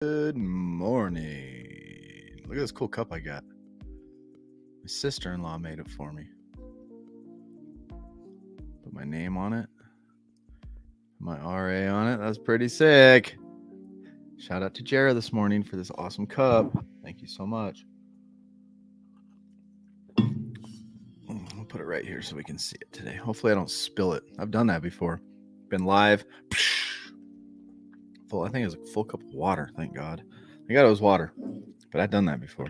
Good morning. Look at this cool cup I got. My sister-in-law made it for me. Put my name on it. My RA on it. That's pretty sick. Shout out to Jara this morning for this awesome cup. Thank you so much. I'll put it right here so we can see it today. Hopefully I don't spill it. I've done that before. Been live. Full. I think it was a full cup of water. Thank God. I got it was water, but I've done that before.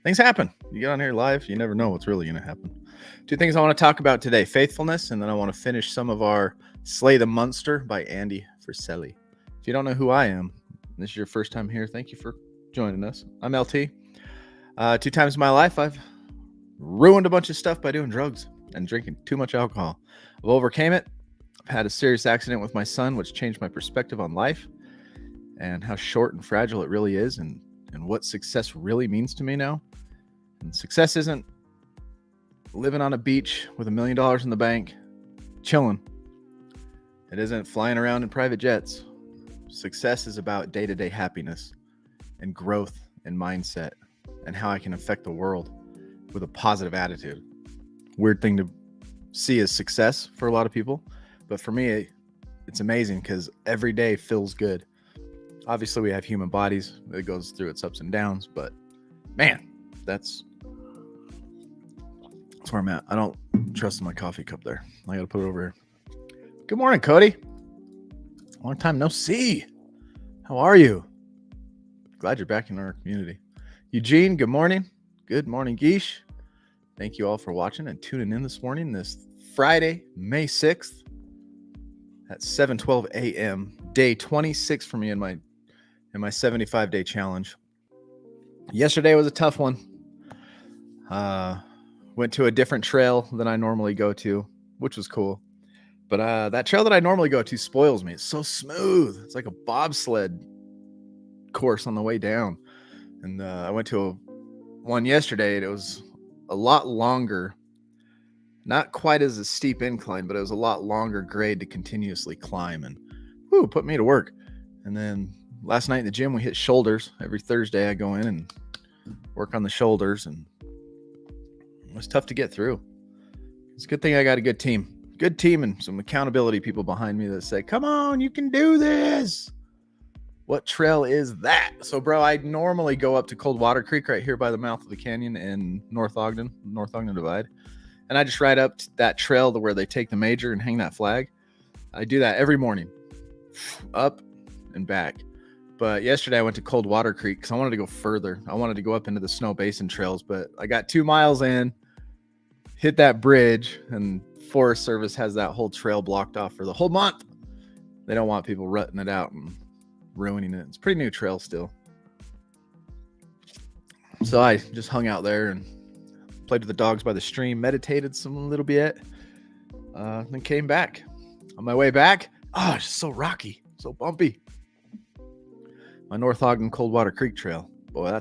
Things happen. You get on here live, you never know what's really going to happen. Two things I want to talk about today: faithfulness, and then I want to finish some of our Slay the Monster by Andy Friselli. If you don't know who I am, this is your first time here, thank you for joining us. I'm LT. 2 times in my life, I've ruined a bunch of stuff by doing drugs and drinking too much alcohol. I've overcame it. I've had a serious accident with my son, which changed my perspective on life and how short and fragile it really is, and what success really means to me now. And success isn't living on a beach with $1 million in the bank, chilling. It isn't flying around in private jets. Success is about day-to-day happiness and growth and mindset and how I can affect the world with a positive attitude. Weird thing to see as success for a lot of people, but for me, it's amazing because every day feels good. Obviously, we have human bodies. It goes through its ups and downs, but man, that's where I'm at. I don't trust my coffee cup there. I got to put it over here. Good morning, Cody. Long time no see. How are you? Glad you're back in our community. Eugene, good morning. Good morning, Geesh. Thank you all for watching and tuning in this morning, this Friday, May 6th at 7:12 a.m. Day 26 for me in my 75-day challenge. Yesterday was a tough one. Went to a different trail than I normally go to, which was cool. But that trail that I normally go to spoils me. It's so smooth. It's like a bobsled course on the way down. And I went to one yesterday, and it was a lot longer. Not quite as a steep incline, but it was a lot longer grade to continuously climb, and put me to work. And then last night in the gym, we hit shoulders. Every Thursday I go in and work on the shoulders, and it was tough to get through. It's a good thing I got a good team and some accountability people behind me that say, come on, you can do this. What trail is that? So, bro, I normally go up to Coldwater Creek right here by the mouth of the canyon in North Ogden Divide. And I just ride up to that trail to where they take the major and hang that flag. I do that every morning, up and back. But yesterday I went to Coldwater Creek because I wanted to go further. I wanted to go up into the Snow Basin trails, but I got 2 miles in, hit that bridge, and Forest Service has that whole trail blocked off for the whole month. They don't want people rutting it out and ruining it. It's a pretty new trail still. So I just hung out there and played with the dogs by the stream, meditated some a little bit, then came back. On my way back, it's just so rocky, so bumpy. My North Ogden Coldwater Creek Trail. Boy,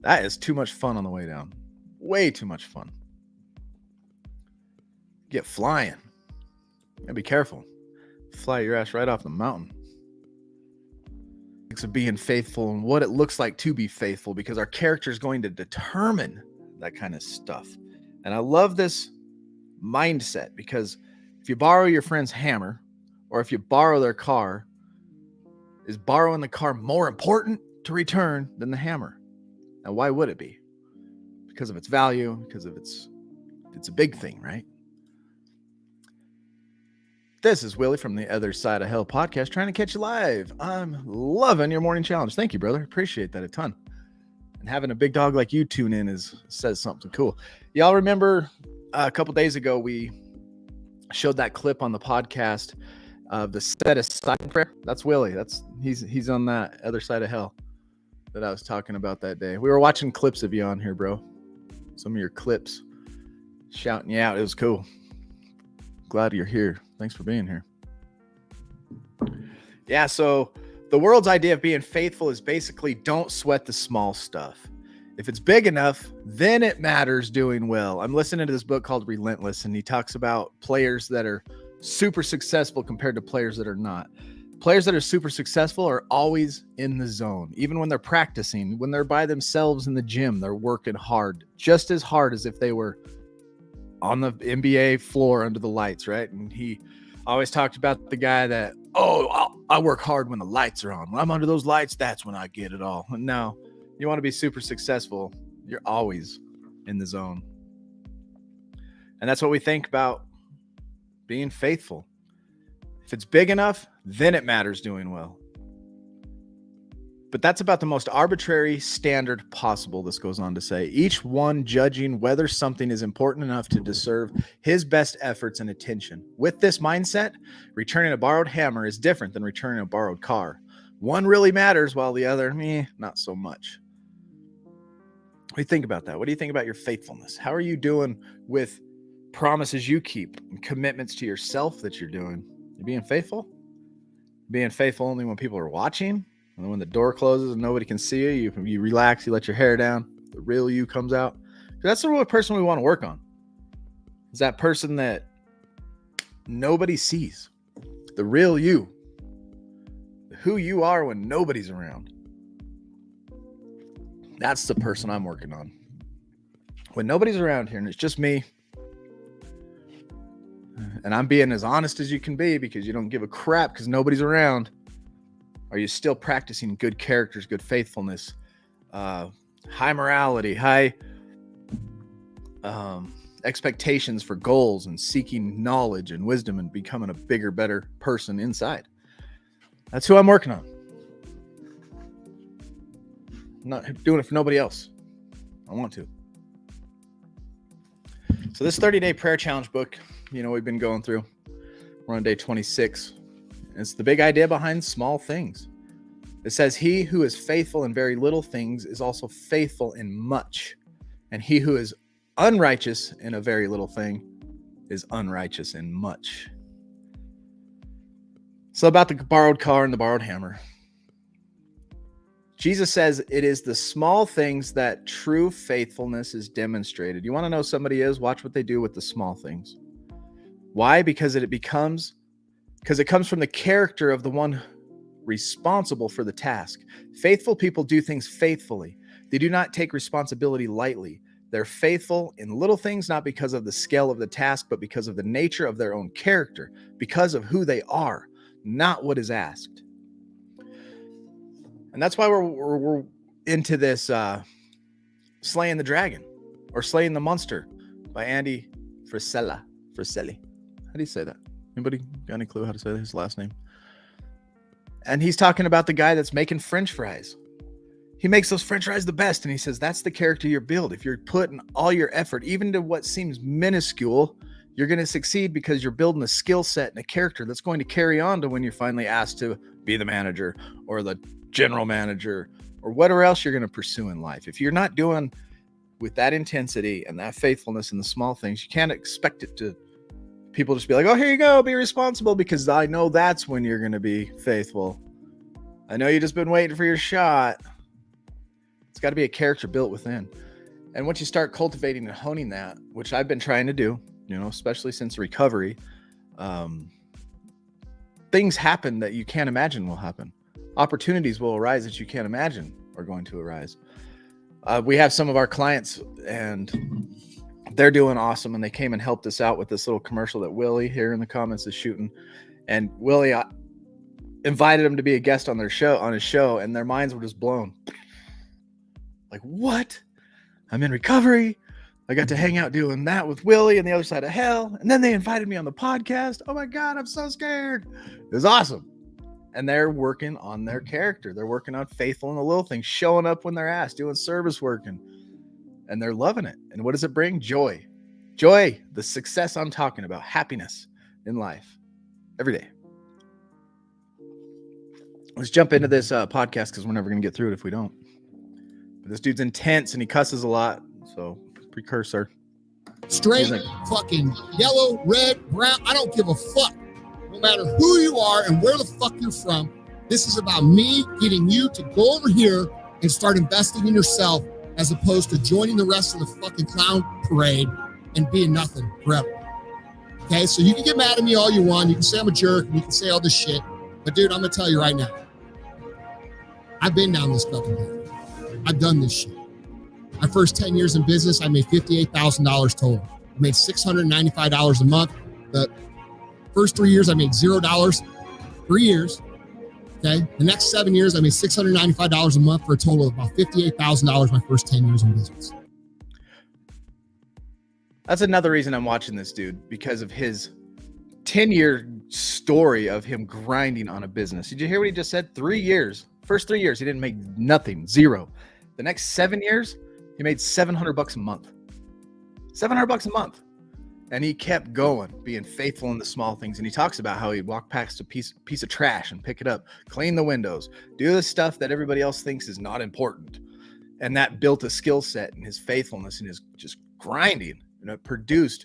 that is too much fun on the way down. Way too much fun. Get flying. Gotta be careful. Fly your ass right off the mountain. Of being faithful and what it looks like to be faithful, because our character is going to determine that kind of stuff. And I love this mindset, because if you borrow your friend's hammer, or if you borrow their car, is borrowing the car more important to return than the hammer? Now, why would it be? Because of its value, because of it's a big thing, right? This is Willie from the Other Side of Hell podcast, trying to catch you live. I'm loving your morning challenge. Thank you, brother. Appreciate that a ton. And having a big dog like you tune in says something cool. Y'all remember a couple days ago, we showed that clip on the podcast of the set aside prayer. That's Willie. He's on that Other Side of Hell that I was talking about that day. We were watching clips of you on here, bro. Some of your clips, shouting you out. It was cool. Glad you're here. Thanks for being here. Yeah, so the world's idea of being faithful is basically don't sweat the small stuff. If it's big enough, then it matters doing well. I'm listening to this book called Relentless, and he talks about players that are super successful compared to players that are not. Players that are super successful are always in the zone. Even when they're practicing, when they're by themselves in the gym, they're working hard, just as hard as if they were on the NBA floor under the lights, right? And he always talked about the guy that, I work hard when the lights are on. When I'm under those lights, that's when I get it all. No, you want to be super successful, you're always in the zone. And that's what we think about being faithful. If it's big enough, then it matters doing well. But that's about the most arbitrary standard possible, this goes on to say. Each one judging whether something is important enough to deserve his best efforts and attention. With this mindset, returning a borrowed hammer is different than returning a borrowed car. One really matters while the other, not so much. What do you think about that? What do you think about your faithfulness? How are you doing with promises you keep and commitments to yourself that you're doing? You being faithful? Being faithful only when people are watching? And when the door closes and nobody can see you, you relax, you let your hair down, the real you comes out. That's the real person we want to work on. Is that person that nobody sees. The real you. Who you are when nobody's around. That's the person I'm working on. When nobody's around here and it's just me, and I'm being as honest as you can be because you don't give a crap because nobody's around. Are you still practicing good characters, good faithfulness, high morality, high expectations for goals, and seeking knowledge and wisdom and becoming a bigger, better person inside? That's who I'm working on. I'm not doing it for nobody else. I want to. So this 30-day prayer challenge book, we've been going through. We're on day 26. It's the big idea behind small things. It says, he who is faithful in very little things is also faithful in much. And he who is unrighteous in a very little thing is unrighteous in much. So about the borrowed car and the borrowed hammer. Jesus says it is the small things that true faithfulness is demonstrated. You want to know somebody is? Watch what they do with the small things. Why? Because it comes from the character of the one responsible for the task. Faithful people do things faithfully. They do not take responsibility lightly. They're faithful in little things, not because of the scale of the task, but because of the nature of their own character, because of who they are, not what is asked. And that's why we're into this Slaying the Dragon or Slaying the Monster by Andy Frisella. Friselli. How do you say that? Anybody got any clue how to say his last name? And he's talking about the guy that's making French fries. He makes those French fries the best. And he says, that's the character you build. If you're putting all your effort, even to what seems minuscule, you're going to succeed because you're building a skill set and a character that's going to carry on to when you're finally asked to be the manager or the general manager or whatever else you're going to pursue in life. If you're not doing with that intensity and that faithfulness in the small things, you can't expect it to people just be like, oh, here you go, be responsible, because I know that's when you're going to be faithful. I know you've just been waiting for your shot. It's got to be a character built within. And once you start cultivating and honing that, which I've been trying to do, especially since recovery, things happen that you can't imagine will happen. Opportunities will arise that you can't imagine are going to arise. We have some of our clients and they're doing awesome. And they came and helped us out with this little commercial that Willie here in the comments is shooting. And Willie invited him to be a guest on his show, and their minds were just blown. Like, what? I'm in recovery. I got to hang out doing that with Willie on the other side of hell. And then they invited me on the podcast. Oh my God, I'm so scared. It was awesome. And they're working on their character. They're working on faithful in the little things, showing up when they're asked, doing service work, and they're loving it. And what does it bring? Joy. Joy, the success I'm talking about, happiness in life every day. Let's jump into this podcast because we're never going to get through it if we don't. But this dude's intense and he cusses a lot. So precursor. Straight, fucking yellow, red, brown. I don't give a fuck. No matter who you are and where the fuck you're from, this is about me getting you to go over here and start investing in yourself as opposed to joining the rest of the fucking clown parade and being nothing forever. Okay, so you can get mad at me all you want. You can say I'm a jerk and you can say all this shit. But dude, I'm gonna tell you right now, I've been down this fucking path. I've done this shit. My first 10 years in business, I made $58,000 total. I made $695 a month. The first 3 years, I made $0. 3 years. Okay. The next 7 years, I made $695 a month for a total of about $58,000 my first 10 years in business. That's another reason I'm watching this dude, because of his 10-year story of him grinding on a business. Did you hear what he just said? 3 years. First 3 years, he didn't make nothing, zero. The next 7 years, he made $700 a month. $700 a month. And he kept going, being faithful in the small things. And he talks about how he'd walk past a piece of trash and pick it up, clean the windows, do the stuff that everybody else thinks is not important. And that built a skill set and his faithfulness and his just grinding. And it produced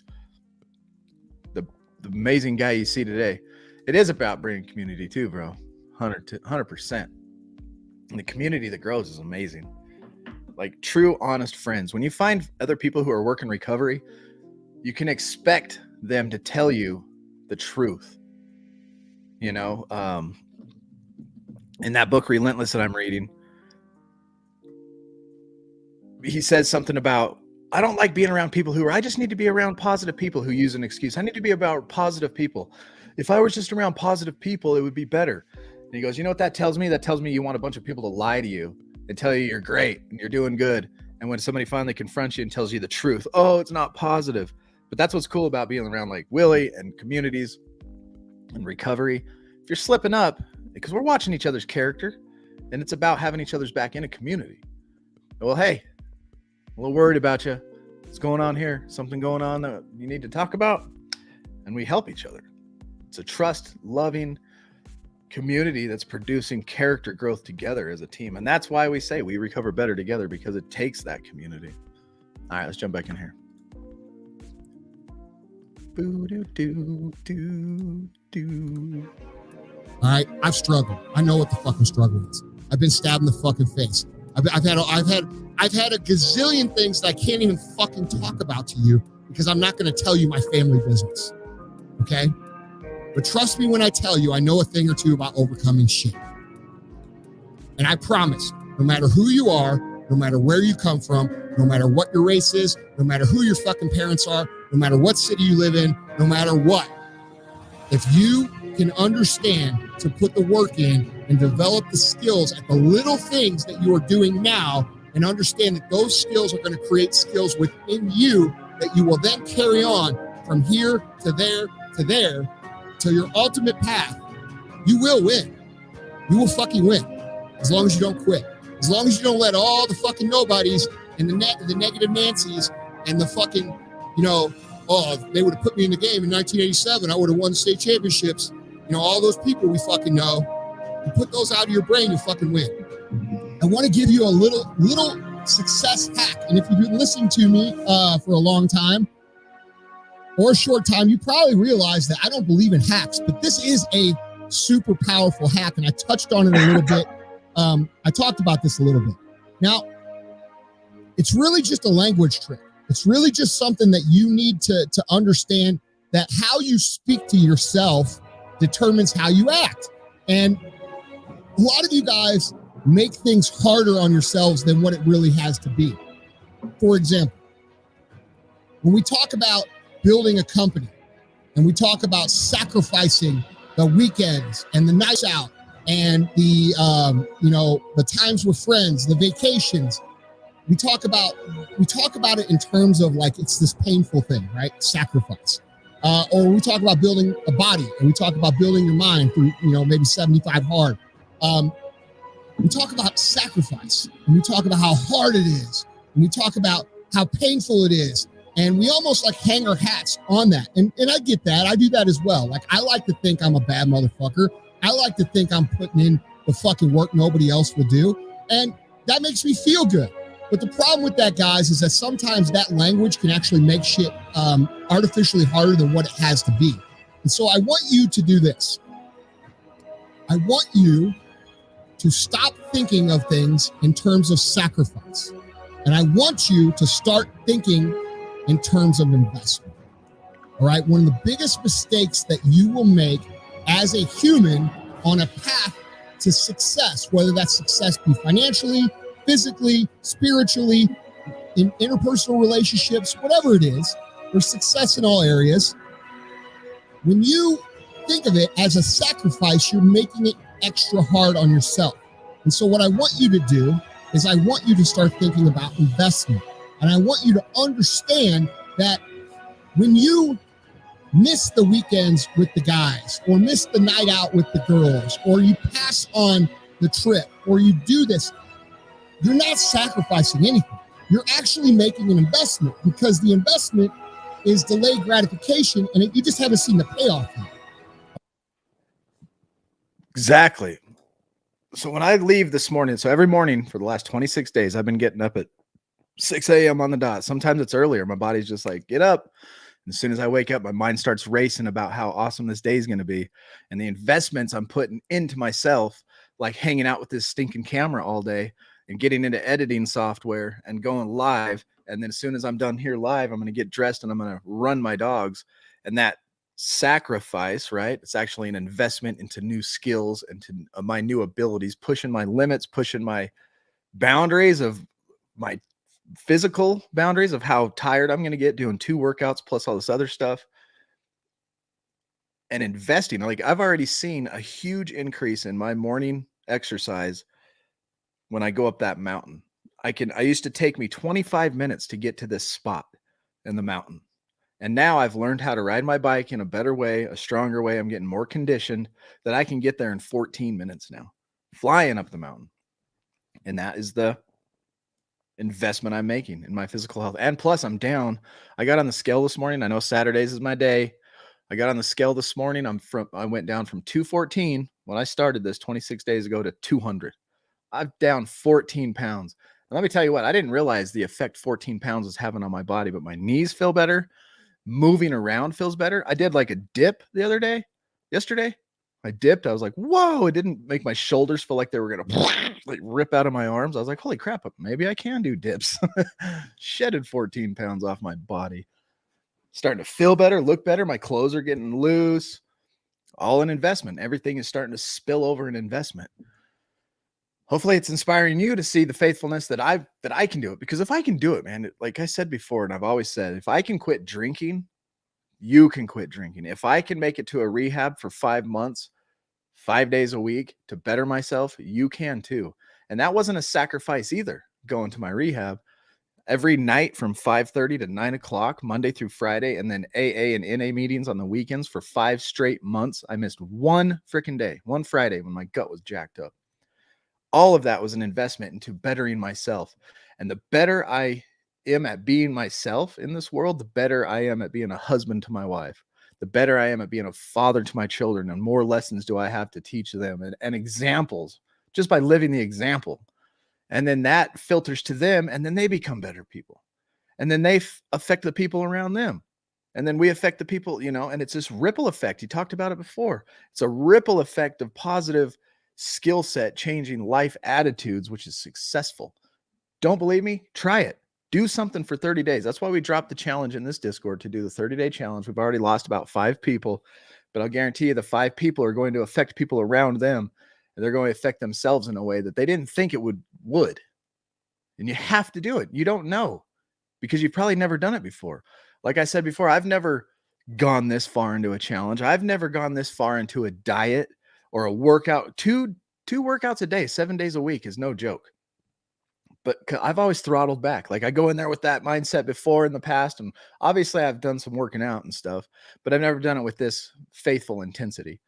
the amazing guy you see today. It is about bringing community too, bro. 100%. And the community that grows is amazing. Like true, honest friends. When you find other people who are working recovery, you can expect them to tell you the truth. You know, in that book, Relentless, that I'm reading, he says something about, I don't like being around people I just need to be around positive people who use an excuse. I need to be about positive people. If I was just around positive people, it would be better. And he goes, you know what that tells me? That tells me you want a bunch of people to lie to you and tell you you're great and you're doing good. And when somebody finally confronts you and tells you the truth, oh, it's not positive. But that's what's cool about being around like Willie and communities and recovery. If you're slipping up, because we're watching each other's character, and it's about having each other's back in a community. Well, hey, I'm a little worried about you. What's going on here? Something going on that you need to talk about? And we help each other. It's a trust, loving community that's producing character growth together as a team. And that's why we say we recover better together, because it takes that community. All right, let's jump back in here. All right, I've struggled. I know what the fucking struggle is. I've been stabbed in the fucking face. I've had a gazillion things that I can't even fucking talk about to you because I'm not going to tell you my family business. Okay? But trust me when I tell you, I know a thing or two about overcoming shit. And I promise, no matter who you are, no matter where you come from, no matter what your race is, no matter who your fucking parents are, no matter what city you live in, no matter what, if you can understand to put the work in and develop the skills at the little things that you are doing now, and understand that those skills are going to create skills within you that you will then carry on from here to there to there to your ultimate path, you will win. You will fucking win. As long as you don't quit. As long as you don't let all the fucking nobodies and the negative Nancy's and the fucking, oh, they would have put me in the game in 1987. I would have won state championships. All those people we fucking know. You put those out of your brain, you fucking win. I want to give you a little success hack. And if you've been listening to me for a long time or a short time, you probably realize that I don't believe in hacks, but this is a super powerful hack. And I touched on it a little bit. I talked about this a little bit. Now, it's really just a language trick. It's really just something that you need to understand, that how you speak to yourself determines how you act. And a lot of you guys make things harder on yourselves than what it really has to be. For example, when we talk about building a company and we talk about sacrificing the weekends and the nights out and the times with friends, the vacations, we talk about it in terms of like it's this painful thing, right? Sacrifice. Or we talk about building a body, and we talk about building your mind through, maybe 75 hard. We talk about sacrifice, and we talk about how hard it is, and we talk about how painful it is, and we almost like hang our hats on that. And I get that. I do that as well. Like, I like to think I'm a bad motherfucker. I like to think I'm putting in the fucking work nobody else will do, and that makes me feel good. But the problem with that, guys, is that sometimes that language can actually make shit artificially harder than what it has to be. And so I want you to do this. I want you to stop thinking of things in terms of sacrifice. And I want you to start thinking in terms of investment. All right. One of the biggest mistakes that you will make as a human on a path to success, whether that success be financially, physically, spiritually, in interpersonal relationships, whatever it is, there's success in all areas. When you think of it as a sacrifice, you're making it extra hard on yourself. And so what I want you to do is I want you to start thinking about investment. And I want you to understand that when you miss the weekends with the guys, or miss the night out with the girls, or you pass on the trip, or you do this, you're not sacrificing anything. You're actually making an investment, because the investment is delayed gratification, and you just haven't seen the payoff yet. Exactly. So when I leave this morning, so every morning for the last 26 days, I've been getting up at 6 a.m. on the dot. Sometimes it's earlier. My body's just like, get up. And as soon as I wake up, my mind starts racing about how awesome this day is going to be. And the investments I'm putting into myself, like hanging out with this stinking camera all day and getting into editing software and going live. And then as soon as I'm done here live, I'm going to get dressed and I'm going to run my dogs. And that sacrifice, right? It's actually an investment into new skills and to my new abilities, pushing my limits, pushing my boundaries of my physical boundaries of how tired I'm going to get doing 2 workouts plus all this other stuff, and investing. Like, I've already seen a huge increase in my morning exercise when I go up that mountain. I used to take me 25 minutes to get to this spot in the mountain. And now I've learned how to ride my bike in a better way, a stronger way. I'm getting more conditioned that I can get there in 14 minutes now, flying up the mountain. And that is the investment I'm making in my physical health. And plus, I'm down. I got on the scale this morning. I know Saturdays is my day. I got on the scale this morning. I went down from 214 when I started this 26 days ago to 200. I'm down 14 pounds. And let me tell you what, I didn't realize the effect 14 pounds was having on my body, but my knees feel better. Moving around feels better. I did like a dip the other day. Yesterday, I dipped. I was like, whoa, it didn't make my shoulders feel like they were going to like rip out of my arms. I was like, holy crap, maybe I can do dips. Shedded 14 pounds off my body. Starting to feel better, look better. My clothes are getting loose. All an investment. Everything is starting to spill over an investment. Hopefully it's inspiring you to see the faithfulness that I can do it. Because if I can do it, man, like I said before, and I've always said, if I can quit drinking, you can quit drinking. If I can make it to a rehab for 5 months, 5 days a week to better myself, you can too. And that wasn't a sacrifice either, going to my rehab every night from 5:30 to 9 o'clock, Monday through Friday, and then AA and NA meetings on the weekends for 5 straight months. I missed one freaking day, one Friday when my gut was jacked up. All of that was an investment into bettering myself. And the better I am at being myself in this world, the better I am at being a husband to my wife, the better I am at being a father to my children, and more lessons do I have to teach them, and examples just by living the example. And then that filters to them, and then they become better people. And then they affect the people around them. And then we affect the people, and it's this ripple effect. You talked about it before. It's a ripple effect of positive skill set changing life attitudes, which is successful. Don't believe me? Try it. Do something for 30 days. That's why we dropped the challenge in this Discord to do the 30-day challenge. We've already lost about 5 people, but I'll guarantee you the 5 people are going to affect people around them, and they're going to affect themselves in a way that they didn't think it would. And you have to do it. You don't know because you've probably never done it before. Like I said before, I've never gone this far into a challenge. I've never gone this far into a diet or a workout. Two workouts a day, 7 days a week is no joke. But I've always throttled back. Like, I go in there with that mindset before in the past. And obviously I've done some working out and stuff, but I've never done it with this faithful intensity.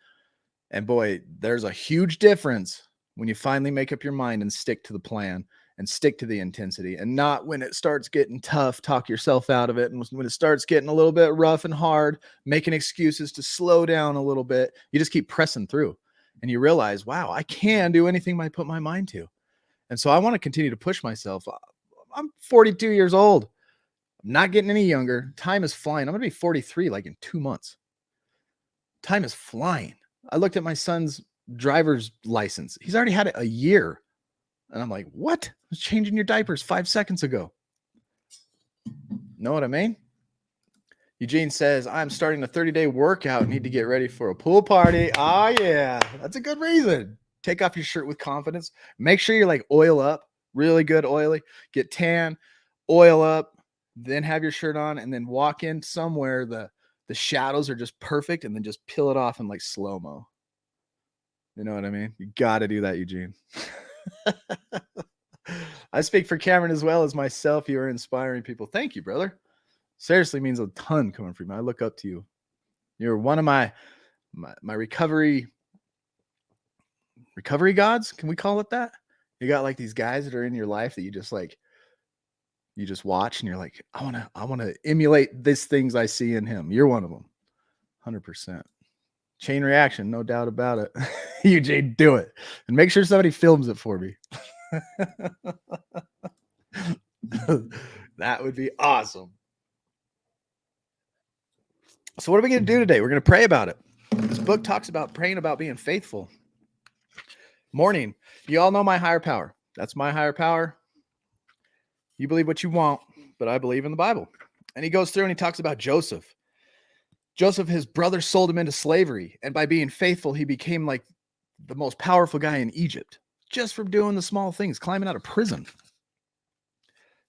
And boy, there's a huge difference when you finally make up your mind and stick to the plan and stick to the intensity, and not when it starts getting tough, talk yourself out of it. And when it starts getting a little bit rough and hard, making excuses to slow down a little bit, you just keep pressing through and you realize, wow, I can do anything I put my mind to. And so I want to continue to push myself. I'm 42 years old. I'm not getting any younger. Time is flying. I'm going to be 43 like in 2 months. Time is flying. I looked at my son's driver's license. He's already had it a year. And I'm like, what? I was changing your diapers 5 seconds ago. Know what I mean? Eugene says, I'm starting a 30-day workout. Need to get ready for a pool party. Oh, yeah. That's a good reason. Take off your shirt with confidence. Make sure you're like oil up, really good oily. Get tan, oil up, then have your shirt on, and then walk in somewhere the shadows are just perfect, and then just peel it off in like slow-mo. You know what I mean? You got to do that, Eugene. I speak for Cameron as well as myself. You are inspiring people. Thank you, brother. Seriously means a ton coming from you. I look up to you. You're one of my recovery gods. Can we call it that? You got like these guys that are in your life that you just watch and you're like, I want to emulate these things I see in him. You're one of them. 100%. Chain reaction, no doubt about it. Eugene, do it. And make sure somebody films it for me. That would be awesome. So what are we going to do today? We're going to pray about it. This book talks about praying about being faithful. Morning. You all know my higher power. That's my higher power. You believe what you want, but I believe in the Bible. And he goes through and he talks about Joseph. Joseph, his brother sold him into slavery. And by being faithful, he became like the most powerful guy in Egypt just from doing the small things, climbing out of prison.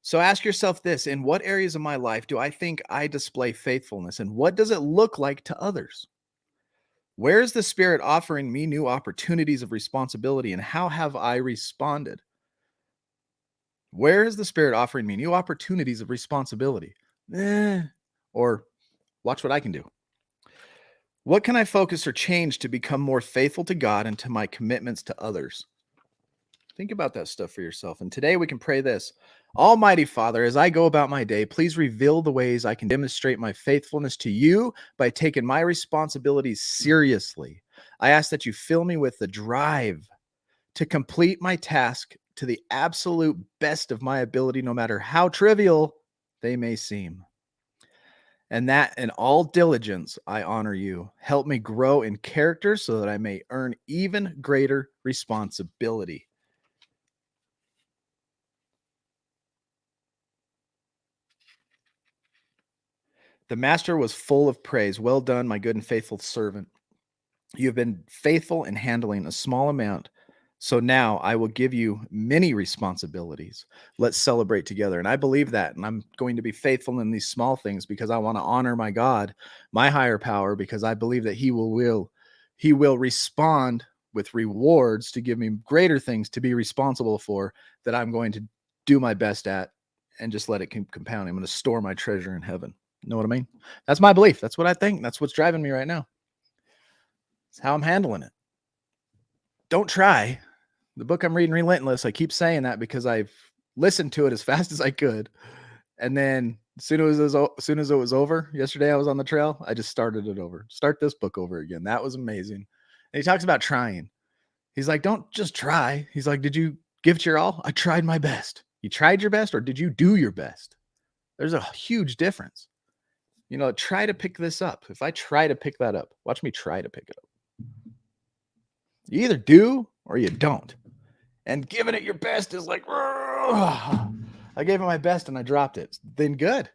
So ask yourself this, in what areas of my life do I think I display faithfulness, and what does it look like to others? Where is the Spirit offering me new opportunities of responsibility, and how have I responded? Where is the Spirit offering me new opportunities of responsibility? Or watch what I can do. What can I focus or change to become more faithful to God and to my commitments to others? Think about that stuff for yourself. And today we can pray this. Almighty Father, as I go about my day, please reveal the ways I can demonstrate my faithfulness to you by taking my responsibilities seriously. I ask that you fill me with the drive to complete my task to the absolute best of my ability, no matter how trivial they may seem. And that in all diligence, I honor you. Help me grow in character so that I may earn even greater responsibility. The master was full of praise. Well done, my good and faithful servant. You have been faithful in handling a small amount. So now I will give you many responsibilities. Let's celebrate together. And I believe that. And I'm going to be faithful in these small things because I want to honor my God, my higher power, because I believe that he will respond with rewards to give me greater things to be responsible for, that I'm going to do my best at and just let it compound. I'm going to store my treasure in heaven. You know what I mean? That's my belief. That's what I think. That's what's driving me right now. It's how I'm handling it. Don't try. The book I'm reading, Relentless, I keep saying that because I've listened to it as fast as I could. And then as soon as it was over, yesterday I was on the trail, I just started it over. Start this book over again. That was amazing. And he talks about trying. He's like, don't just try. He's like, did you give it your all? I tried my best. You tried your best, or did you do your best? There's a huge difference. You know, try to pick this up. If I try to pick that up, watch me try to pick it up. You either do or you don't. And giving it your best is like, I gave it my best and I dropped it. Then good.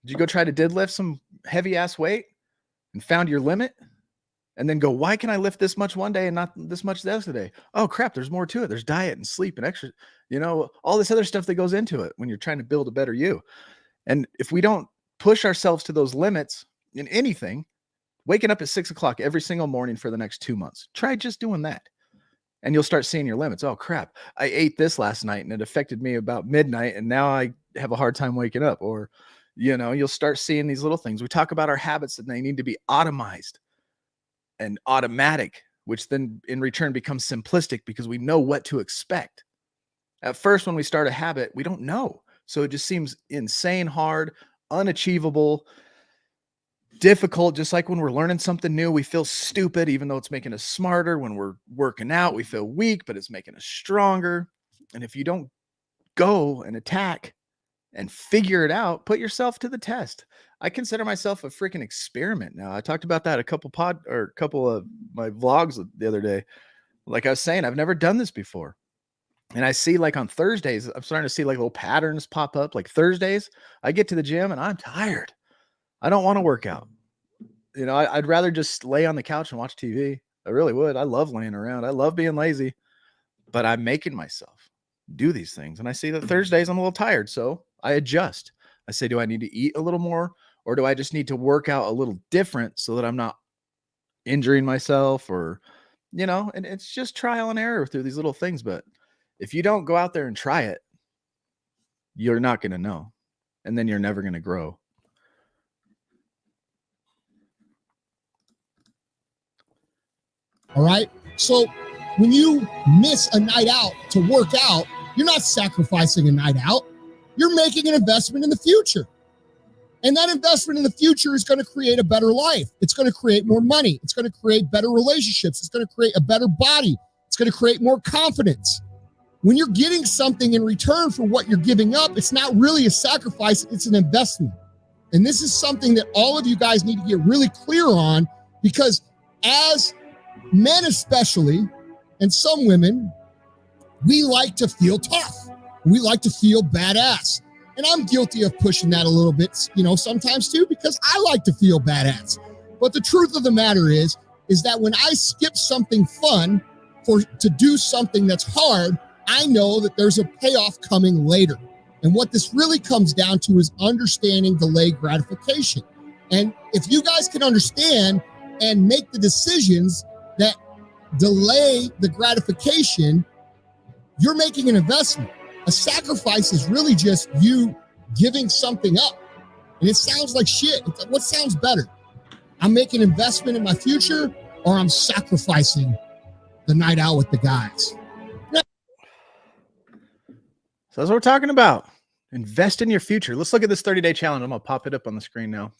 Did you go try to deadlift some heavy ass weight and found your limit? And then go, why can I lift this much one day and not this much the other day? Oh crap, there's more to it. There's diet and sleep and extra, all this other stuff that goes into it when you're trying to build a better you. And if we don't push ourselves to those limits in anything, waking up at 6 o'clock every single morning for the next 2 months, try just doing that. And you'll start seeing your limits. Oh crap, I ate this last night and it affected me about midnight and now I have a hard time waking up. Or, you'll start seeing these little things. We talk about our habits and they need to be automized and automatic, which then in return becomes simplistic because we know what to expect. At first, when we start a habit, we don't know. So it just seems insane, hard, unachievable, difficult. Just like when we're learning something new, we feel stupid, even though it's making us smarter. When we're working out, we feel weak, but it's making us stronger. And if you don't go and attack and figure it out, put yourself to the test. I consider myself a freaking experiment now. I talked about that a couple of my vlogs the other day. Like I was saying, I've never done this before. And I see like on Thursdays, I'm starting to see like little patterns pop up. Like Thursdays, I get to the gym and I'm tired. I don't want to work out. You know, I'd rather just lay on the couch and watch TV. I really would. I love laying around. I love being lazy, but I'm making myself do these things. And I see that Thursdays I'm a little tired. So I adjust. I say, do I need to eat a little more, or do I just need to work out a little different so that I'm not injuring myself, or, you know, and it's just trial and error through these little things. But if you don't go out there and try it, you're not going to know. And then you're never going to grow. All right. So when you miss a night out to work out, you're not sacrificing a night out. You're making an investment in the future. And that investment in the future is going to create a better life. It's going to create more money. It's going to create better relationships. It's going to create a better body. It's going to create more confidence. When you're getting something in return for what you're giving up, it's not really a sacrifice, it's an investment. And this is something that all of you guys need to get really clear on, because as men especially, and some women, we like to feel tough. We like to feel badass. And I'm guilty of pushing that a little bit, you know, sometimes too, because I like to feel badass. But the truth of the matter is that when I skip something fun to do something that's hard, I know that there's a payoff coming later. And what this really comes down to is understanding delayed gratification. And if you guys can understand and make the decisions that delay the gratification, you're making an investment. A sacrifice is really just you giving something up. And it sounds like shit. What sounds better? I'm making an investment in my future, or I'm sacrificing the night out with the guys. So that's what we're talking about. Invest in your future. Let's look at this 30-day challenge. I'm going to pop it up on the screen now,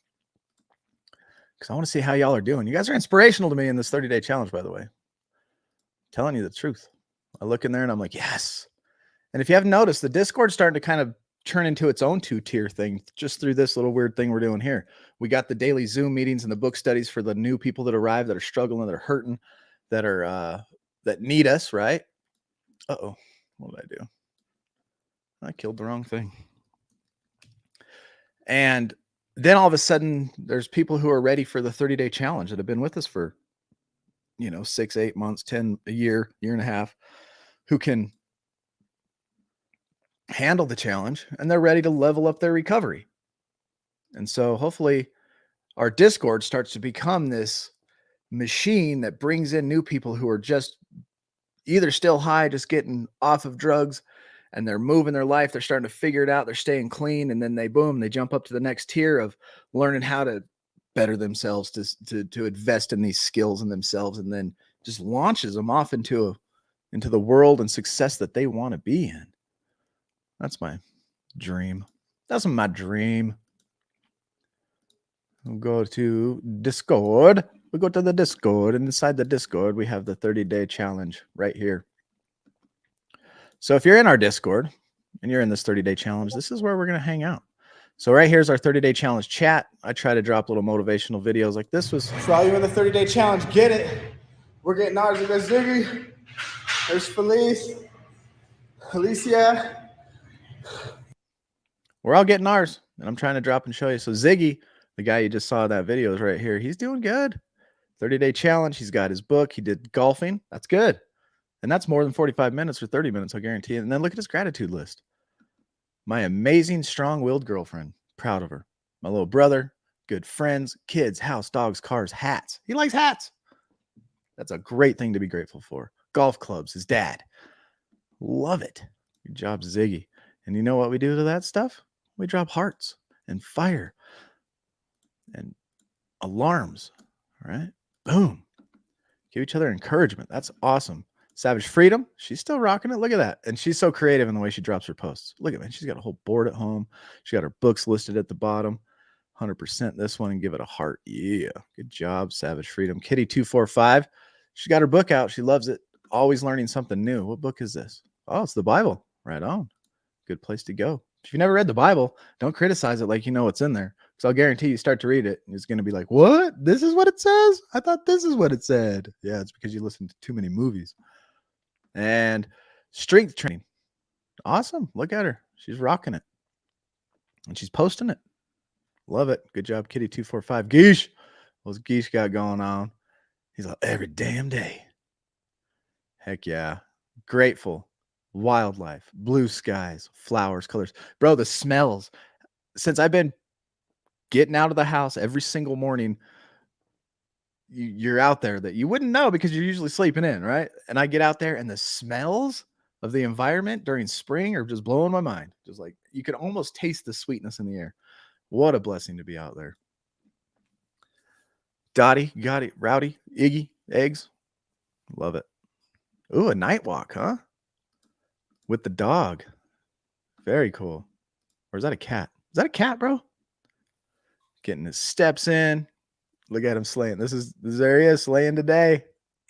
because I want to see how y'all are doing. You guys are inspirational to me in this 30-day challenge, by the way. I'm telling you the truth. I look in there and I'm like, yes. And if you haven't noticed, the Discord's starting to kind of turn into its own 2-tier thing just through this little weird thing we're doing here. We got the daily Zoom meetings and the book studies for the new people that arrive, that are struggling, that are hurting, that are that need us, right? Uh-oh. What did I do? I killed the wrong thing. And then all of a sudden, there's people who are ready for the 30-day challenge that have been with us for, 6, 8 months, 10, a year and a half, who can handle the challenge, and they're ready to level up their recovery. And so hopefully our Discord starts to become this machine that brings in new people who are just either still high, just getting off of drugs, and they're moving their life. They're starting to figure it out. They're staying clean. And then they jump up to the next tier of learning how to better themselves, to invest in these skills in themselves, and then just launches them off into the world and success that they want to be in. That's my dream. That's my dream. We'll go to Discord. We go to the Discord, and inside the Discord, we have the 30-day challenge right here. So if you're in our Discord and you're in this 30-day challenge, this is where we're going to hang out. So right here's our 30-day challenge chat. I try to drop little motivational videos like this was. For all you in the 30-day challenge, get it. We're getting ours. There's Ziggy. There's Felice. Alicia. We're all getting ours, and I'm trying to drop and show you. So Ziggy, the guy you just saw in that video, is right here. He's doing good. 30-day challenge. He's got his book. He did golfing. That's good. And that's more than 45 minutes or 30 minutes, I'll guarantee you. And then look at his gratitude list. My amazing, strong-willed girlfriend. Proud of her. My little brother. Good friends. Kids. House. Dogs. Cars. Hats. He likes hats. That's a great thing to be grateful for. Golf clubs. His dad. Love it. Good job, Ziggy. And you know what we do to that stuff? We drop hearts and fire and alarms. All right? Boom. Give each other encouragement. That's awesome. Savage Freedom, she's still rocking it. Look at that. And she's so creative in the way she drops her posts. Look at, man, she's got a whole board at home. She got her books listed at the bottom. 100% this one, and give it a heart. Yeah, good job, Savage Freedom. Kitty245, she got her book out. She loves it. Always learning something new. What book is this? Oh, it's the Bible. Right on. Good place to go. If you've never read the Bible, don't criticize it like you know what's in there. Because I'll guarantee you start to read it, and it's going to be like, what? This is what it says? I thought this is what it said. Yeah, it's because you listened to too many movies. And strength training. Awesome. Look at her. She's rocking it. And she's posting it. Love it. Good job, Kitty245. Geesh. What's Geesh got going on? He's like, every damn day. Heck yeah. Grateful. Wildlife, blue skies, flowers, colors. Bro, the smells. Since I've been getting out of the house every single morning, you're out there that you wouldn't know because you're usually sleeping in, right? And I get out there and the smells of the environment during spring are just blowing my mind. Just like you can almost taste the sweetness in the air. What a blessing to be out there. Dottie, got it. Rowdy, Iggy, eggs. Love it. Ooh, a night walk, huh? With the dog. Very cool. Or is that a cat? Is that a cat, bro? Getting his steps in. Look at him slaying. This there he is slaying today.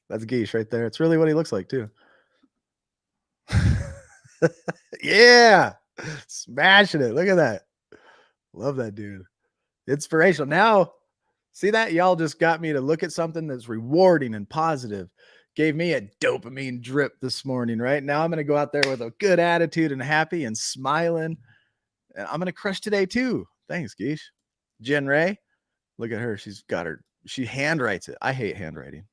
That's Geesh right there. It's really what he looks like too. Yeah. Smashing it. Look at that. Love that dude. Inspirational. Now, see that? Y'all just got me to look at something that's rewarding and positive. Gave me a dopamine drip this morning, right? Now I'm going to go out there with a good attitude and happy and smiling. And I'm going to crush today too. Thanks, Geesh. Jen Ray, look at her. She's got her. She handwrites it. I hate handwriting.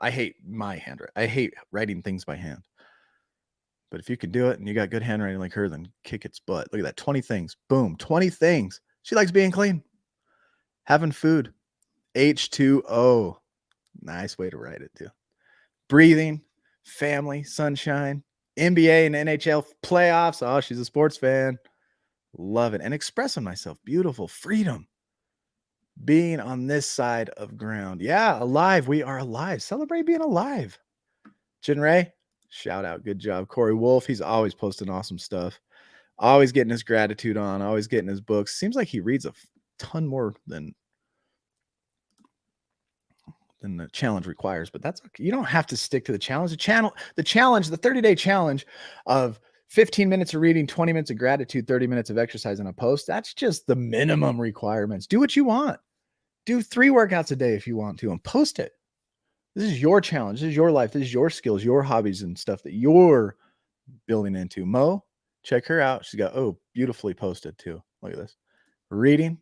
I hate my handwriting. I hate writing things by hand. But if you can do it and you got good handwriting like her, then kick its butt. Look at that. 20 things. Boom. 20 things. She likes being clean. Having food. H2O. Nice way to write it too. Breathing. Family. Sunshine. NBA and NHL playoffs. Oh, she's a sports fan. Love it. And expressing myself. Beautiful. Freedom. Being on this side of ground. Yeah, alive. We are alive. Celebrate being alive. Jin Ray, shout out. Good job. Corey Wolf, he's always posting awesome stuff. Always getting his gratitude on. Always getting his books. Seems like he reads a ton more than the challenge requires, but that's okay. You don't have to stick to the challenge. The 30-day challenge of 15 minutes of reading, 20 minutes of gratitude, 30 minutes of exercise in a post. That's just the minimum requirements. Do what you want. Do 3 workouts a day if you want to and post it. This is your challenge. This is your life. This is your skills, your hobbies and stuff that you're building into. Mo, check her out. She's got, beautifully posted too. Look at this. Reading,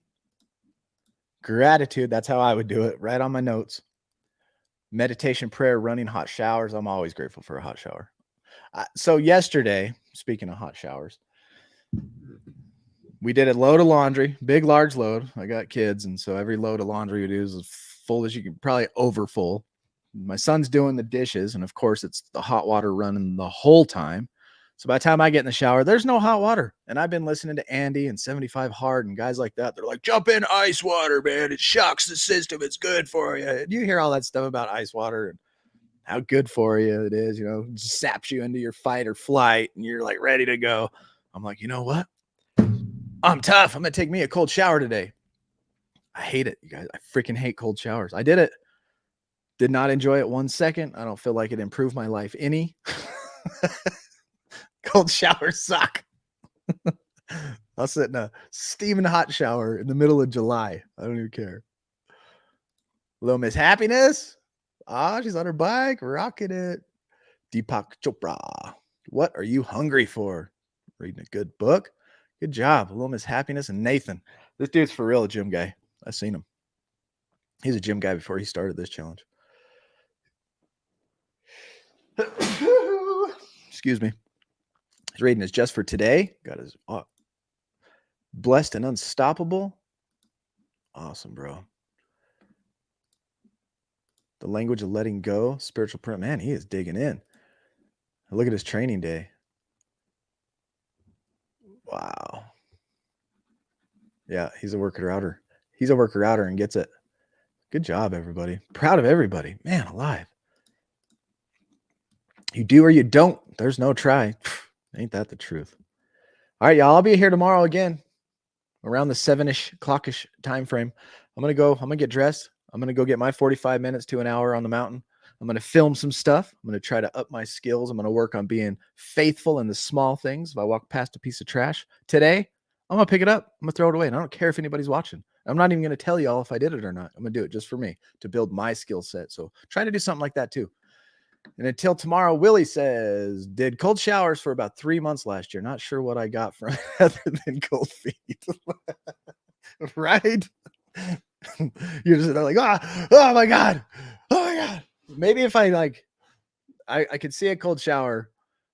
gratitude. That's how I would do it. Right on my notes. Meditation, prayer, running, hot showers. I'm always grateful for a hot shower. So yesterday, speaking of hot showers, we did a load of laundry, big, large load. I got kids. And so every load of laundry we do is as full as you can, probably over full. My son's doing the dishes. And of course, it's the hot water running the whole time. So by the time I get in the shower, there's no hot water. And I've been listening to Andy and 75 Hard and guys like that. They're like, jump in ice water, man. It shocks the system. It's good for you. And you hear all that stuff about ice water and how good for you it is, it saps you into your fight or flight and you're like ready to go. I'm like, you know what? I'm tough. I'm going to take me a cold shower today. I hate it, you guys. I freaking hate cold showers. I did it. Did not enjoy it 1 second. I don't feel like it improved my life any. Cold showers suck. I'll sit in a steaming hot shower in the middle of July. I don't even care. Little Miss Happiness. She's on her bike, rocking it. Deepak Chopra. What are you hungry for? Reading a good book. Good job. Little Miss Happiness and Nathan. This dude's for real a gym guy. I've seen him. He's a gym guy before he started this challenge. Excuse me. His rating is just for today. Got his blessed and unstoppable. Awesome, bro. The language of letting go. Spiritual print. Man, he is digging in. Look at his training day. Wow. Yeah, he's a worker outer. He's a worker outer and gets it. Good job, everybody. Proud of everybody. Man, alive. You do or you don't. There's no try. Ain't that the truth? All right, y'all. I'll be here tomorrow again around the 7-ish clockish time frame. I'm going to get dressed. I'm going to go get my 45 minutes to an hour on the mountain. I'm going to film some stuff. I'm going to try to up my skills. I'm going to work on being faithful in the small things. If I walk past a piece of trash today, I'm going to pick it up. I'm going to throw it away. And I don't care if anybody's watching. I'm not even going to tell y'all if I did it or not. I'm going to do it just for me to build my skill set. So try to do something like that too. And until tomorrow, Willie says, did cold showers for about 3 months last year. Not sure what I got from it other than cold feet. Right? You're just like, oh my God. Oh my God. Maybe if I like, I could see a cold shower,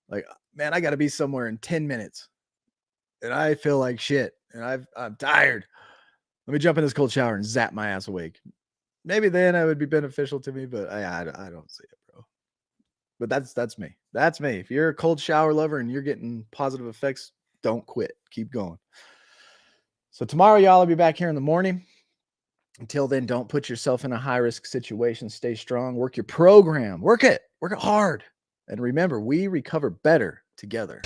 like, man, I got to be somewhere in 10 minutes and I feel like shit and I'm tired. Let me jump in this cold shower and zap my ass awake. Maybe then it would be beneficial to me, but I don't see it, bro. But that's me. That's me. If you're a cold shower lover and you're getting positive effects, don't quit. Keep going. So tomorrow, y'all, I'll be back here in the morning. Until then, don't put yourself in a high-risk situation. Stay strong. Work your program. Work it. Work it hard. And remember, we recover better together.